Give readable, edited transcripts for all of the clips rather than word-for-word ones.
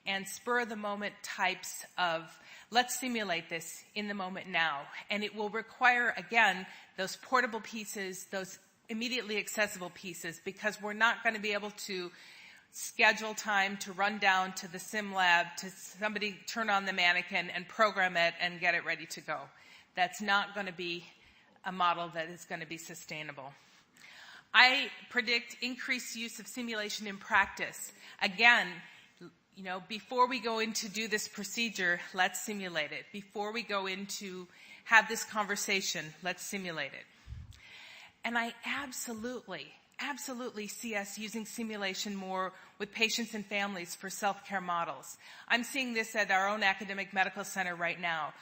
and spur-of-the-moment types of, let's simulate this in the moment now. And it will require, again, those portable pieces, those immediately accessible pieces, because we're not going to be able to schedule time to run down to the sim lab, to somebody turn on the mannequin and program it and get it ready to go. That's not going to be a model that is going to be sustainable. I predict increased use of simulation in practice. Again, before we go in to do this procedure, let's simulate it. Before we go in to have this conversation, let's simulate it. And I absolutely see us using simulation more with patients and families for self-care models. I'm seeing this at our own academic medical center right now.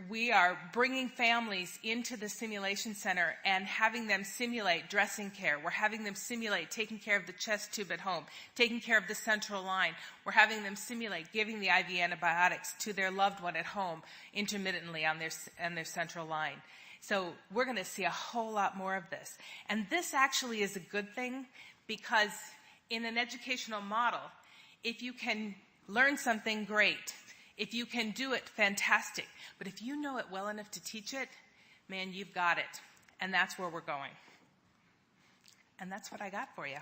We are bringing families into the simulation center and having them simulate dressing care. We're having them simulate taking care of the chest tube at home, taking care of the central line. We're having them simulate giving the IV antibiotics to their loved one at home intermittently on their central line. So we're going to see a whole lot more of this. And this actually is a good thing, because in an educational model, if you can learn something, great. If you can do it, fantastic. But if you know it well enough to teach it, man, you've got it. And that's where we're going. And that's what I got for you.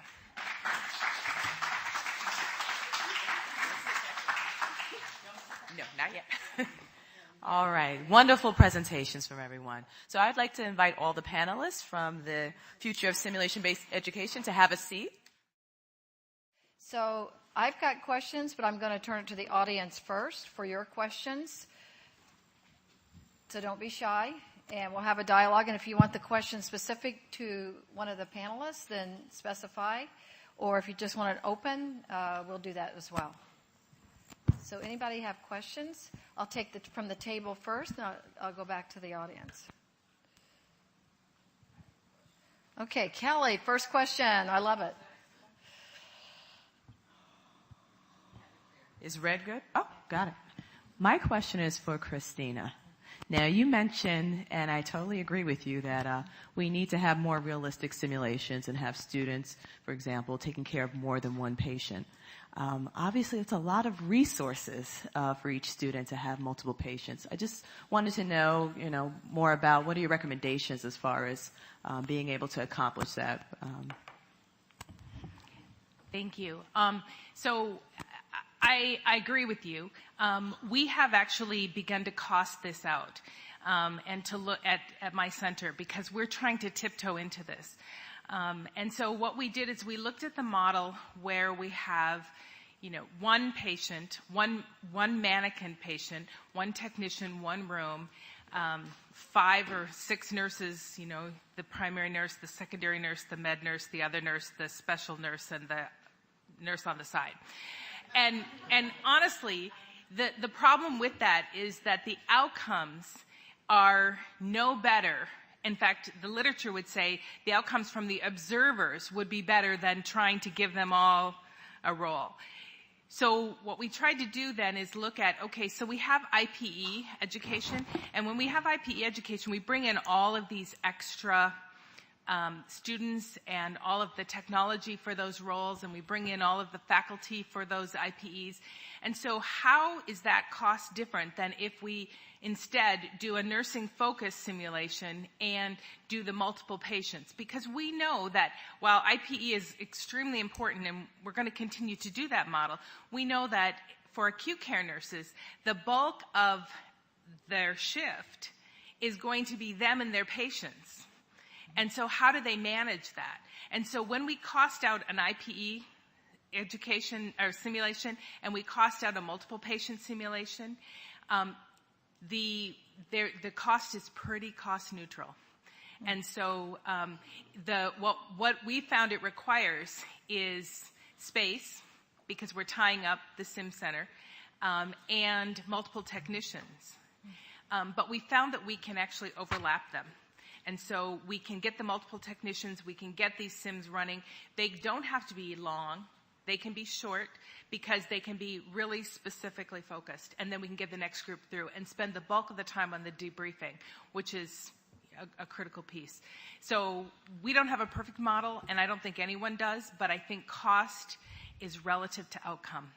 No, not yet. All right. Wonderful presentations from everyone. So I'd like to invite all the panelists from the Future of Simulation-Based Education to have a seat. So I've got questions, but I'm going to turn it to the audience first for your questions. So don't be shy, and we'll have a dialogue. And if you want the question specific to one of the panelists, then specify. Or if you just want it open, we'll do that as well. So anybody have questions? I'll take from the table first, and I'll go back to the audience. Okay, Kelly, first question. I love it. Is red good? Oh, got it. My question is for Christina. Now, you mentioned, and I totally agree with you, that we need to have more realistic simulations and have students, for example, taking care of more than one patient. Obviously, it's a lot of resources for each student to have multiple patients. I just wanted to know, more about what are your recommendations as far as being able to accomplish that. Thank you. So I agree with you. We have actually begun to cost this out and to look at my center, because we're trying to tiptoe into this. And so what we did is we looked at the model where we have, one patient, one mannequin patient, one technician, one room, 5 or 6 nurses, the primary nurse, the secondary nurse, the med nurse, the other nurse, the special nurse, and the nurse on the side. And honestly, the problem with that is that the outcomes are no better. In fact, the literature would say the outcomes from the observers would be better than trying to give them all a role. So what we tried to do then is look at, okay, so we have IPE education, and when we have IPE education, we bring in all of these extra students and all of the technology for those roles, and we bring in all of the faculty for those IPEs. And so how is that cost different than if we instead do a nursing-focused simulation and do the multiple patients? Because we know that while IPE is extremely important, and we're going to continue to do that model, we know that for acute care nurses, the bulk of their shift is going to be them and their patients. And so how do they manage that? And so when we cost out an IPE education or simulation and we cost out a multiple patient simulation, the cost is pretty cost neutral. And so what we found it requires is space, because we're tying up the sim center, and multiple technicians. But we found that we can actually overlap them. And so we can get the multiple technicians, we can get these sims running. They don't have to be long. They can be short, because they can be really specifically focused. And then we can get the next group through and spend the bulk of the time on the debriefing, which is a critical piece. So we don't have a perfect model, and I don't think anyone does, but I think cost is relative to outcome.